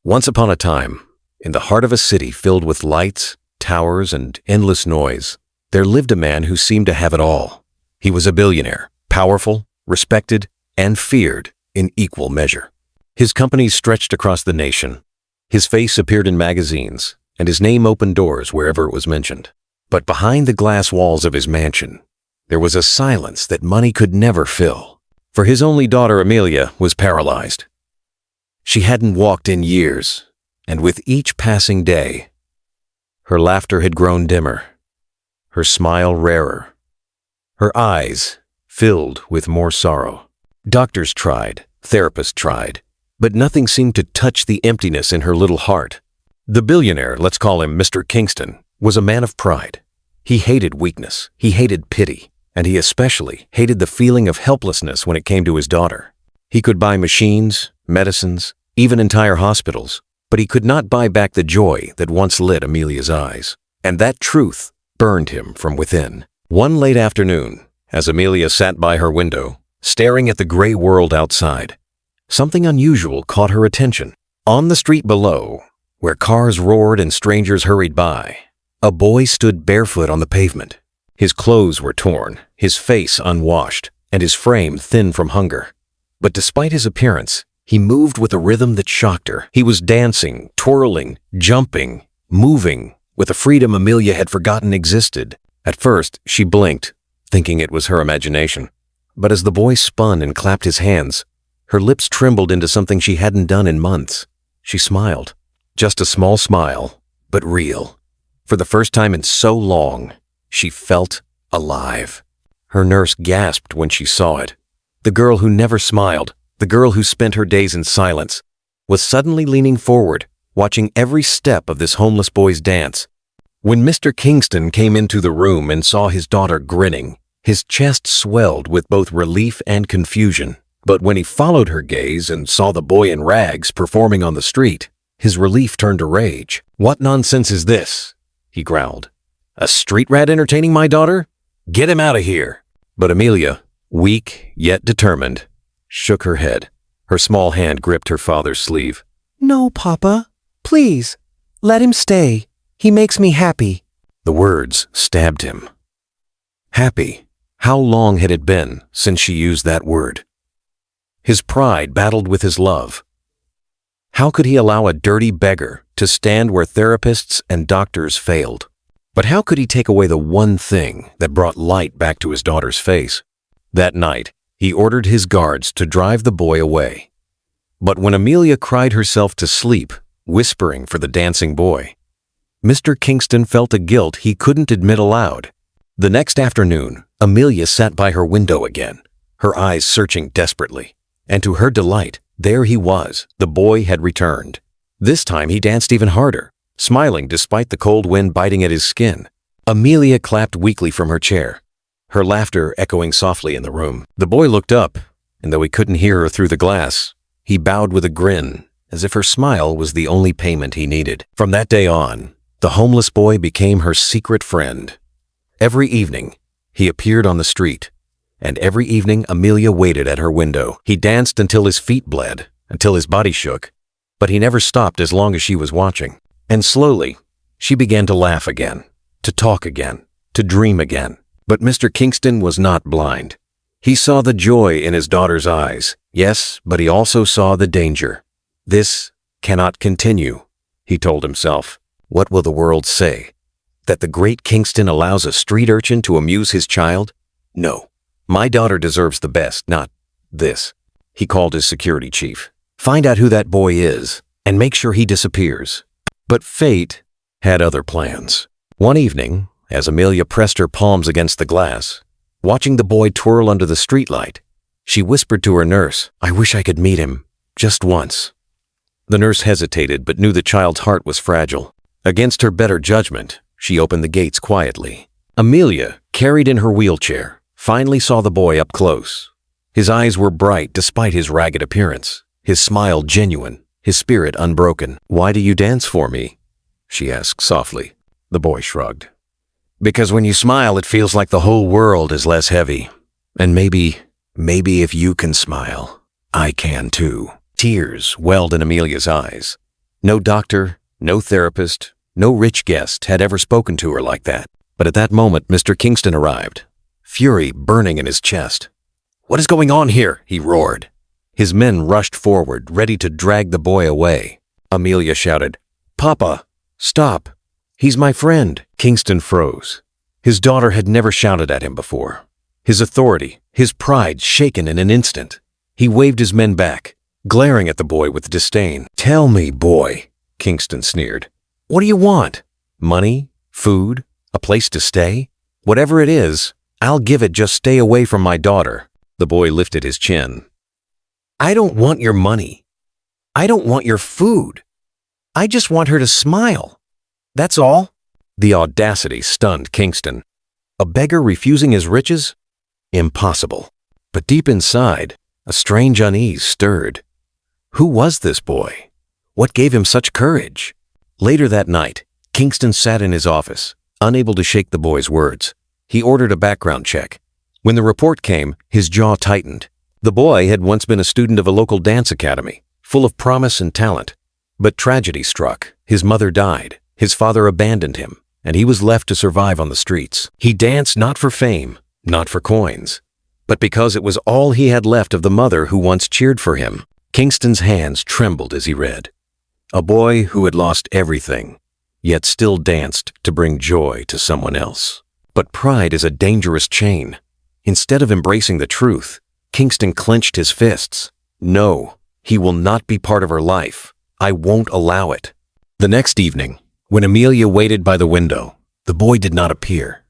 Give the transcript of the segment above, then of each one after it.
Once upon a time, in the heart of a city filled with lights, towers, and endless noise, there lived a man who seemed to have it all. He was a billionaire, powerful, respected, and feared in equal measure. His companies stretched across the nation. His face appeared in magazines, and his name opened doors wherever it was mentioned. But behind the glass walls of his mansion, there was a silence that money could never fill. For his only daughter, Amelia, was paralyzed. She hadn't walked in years, and with each passing day, her laughter had grown dimmer, her smile rarer, her eyes filled with more sorrow. Doctors tried, therapists tried, but nothing seemed to touch the emptiness in her little heart. The billionaire, let's call him Mr. Kingston, was a man of pride. He hated weakness, he hated pity, and he especially hated the feeling of helplessness when it came to his daughter. He could buy machines, medicines, even entire hospitals, but he could not buy back the joy that once lit Amelia's eyes. And that truth burned him from within. One late afternoon, as Amelia sat by her window, staring at the gray world outside, something unusual caught her attention. On the street below, where cars roared and strangers hurried by, a boy stood barefoot on the pavement. His clothes were torn, his face unwashed, and his frame thin from hunger. But despite his appearance, he moved with a rhythm that shocked her. He was dancing, twirling, jumping, moving, with a freedom Amelia had forgotten existed. At first, she blinked, thinking it was her imagination. But as the boy spun and clapped his hands, her lips trembled into something she hadn't done in months. She smiled. Just a small smile, but real. For the first time in so long, she felt alive. Her nurse gasped when she saw it. The girl who never smiled, the girl who spent her days in silence, was suddenly leaning forward, watching every step of this homeless boy's dance. When Mr. Kingston came into the room and saw his daughter grinning, his chest swelled with both relief and confusion. But when he followed her gaze and saw the boy in rags performing on the street, his relief turned to rage. "What nonsense is this?" he growled. "A street rat entertaining my daughter? Get him out of here!" But Amelia, weak yet determined, shook her head. Her small hand gripped her father's sleeve. "No, Papa. Please, let him stay. He makes me happy." The words stabbed him. Happy. How long had it been since she used that word? His pride battled with his love. How could he allow a dirty beggar to stand where therapists and doctors failed? But how could he take away the one thing that brought light back to his daughter's face? That night, he ordered his guards to drive the boy away. But when Amelia cried herself to sleep, whispering for the dancing boy, Mr. Kingston felt a guilt he couldn't admit aloud. The next afternoon, Amelia sat by her window again, her eyes searching desperately. And to her delight, there he was. The boy had returned. This time he danced even harder, smiling despite the cold wind biting at his skin. Amelia clapped weakly from her chair, her laughter echoing softly in the room. The boy looked up, and though he couldn't hear her through the glass, he bowed with a grin, as if her smile was the only payment he needed. From that day on, the homeless boy became her secret friend. Every evening, he appeared on the street, and every evening Amelia waited at her window. He danced until his feet bled, until his body shook, but he never stopped as long as she was watching. And slowly, she began to laugh again, to talk again, to dream again. But Mr. Kingston was not blind. He saw the joy in his daughter's eyes. Yes, but he also saw the danger. This cannot continue, he told himself. What will the world say? That the great Kingston allows a street urchin to amuse his child? No. My daughter deserves the best, not this. He called his security chief. Find out who that boy is, and make sure he disappears. But fate had other plans. One evening, as Amelia pressed her palms against the glass, watching the boy twirl under the streetlight, she whispered to her nurse, "I wish I could meet him, just once." The nurse hesitated, but knew the child's heart was fragile. Against her better judgment, she opened the gates quietly. Amelia, carried in her wheelchair, finally saw the boy up close. His eyes were bright despite his ragged appearance, his smile genuine, his spirit unbroken. "Why do you dance for me?" she asked softly. The boy shrugged. "Because when you smile, it feels like the whole world is less heavy. And maybe if you can smile, I can too." Tears welled in Amelia's eyes. No doctor, no therapist, no rich guest had ever spoken to her like that. But at that moment, Mr. Kingston arrived, fury burning in his chest. "What is going on here?" he roared. His men rushed forward, ready to drag the boy away. Amelia shouted, "Papa, stop. He's my friend." Kingston froze. His daughter had never shouted at him before. His authority, his pride shaken in an instant. He waved his men back, glaring at the boy with disdain. "Tell me, boy," Kingston sneered. "What do you want? Money? Food? A place to stay? Whatever it is, I'll give it, just stay away from my daughter." The boy lifted his chin. "I don't want your money. I don't want your food. I just want her to smile. That's all." The audacity stunned Kingston. A beggar refusing his riches? Impossible. But deep inside, a strange unease stirred. Who was this boy? What gave him such courage? Later that night, Kingston sat in his office, unable to shake the boy's words. He ordered a background check. When the report came, his jaw tightened. The boy had once been a student of a local dance academy, full of promise and talent. But tragedy struck. His mother died, his father abandoned him, and he was left to survive on the streets. He danced not for fame, not for coins, but because it was all he had left of the mother who once cheered for him. Kingston's hands trembled as he read. A boy who had lost everything, yet still danced to bring joy to someone else. But pride is a dangerous chain. Instead of embracing the truth, Kingston clenched his fists. "No, he will not be part of her life. I won't allow it." The next evening, when Amelia waited by the window, the boy did not appear.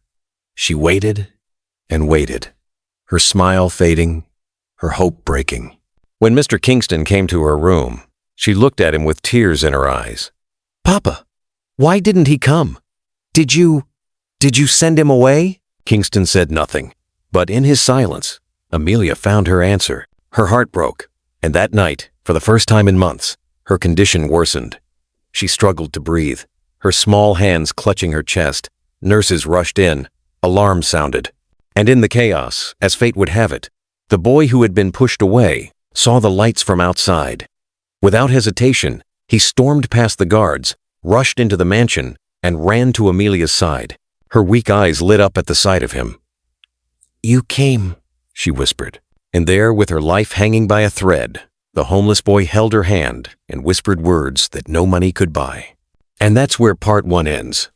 She waited and waited, her smile fading, her hope breaking. When Mr. Kingston came to her room, she looked at him with tears in her eyes. "Papa, why didn't he come? Did you send him away?" Kingston said nothing, but in his silence, Amelia found her answer. Her heart broke, and that night, for the first time in months, her condition worsened. She struggled to breathe, her small hands clutching her chest. Nurses rushed in. Alarm sounded. And in the chaos, as fate would have it, the boy who had been pushed away saw the lights from outside. Without hesitation, he stormed past the guards, rushed into the mansion, and ran to Amelia's side. Her weak eyes lit up at the sight of him. "You came," she whispered. And there, with her life hanging by a thread, the homeless boy held her hand and whispered words that no money could buy. And that's where part 1 ends.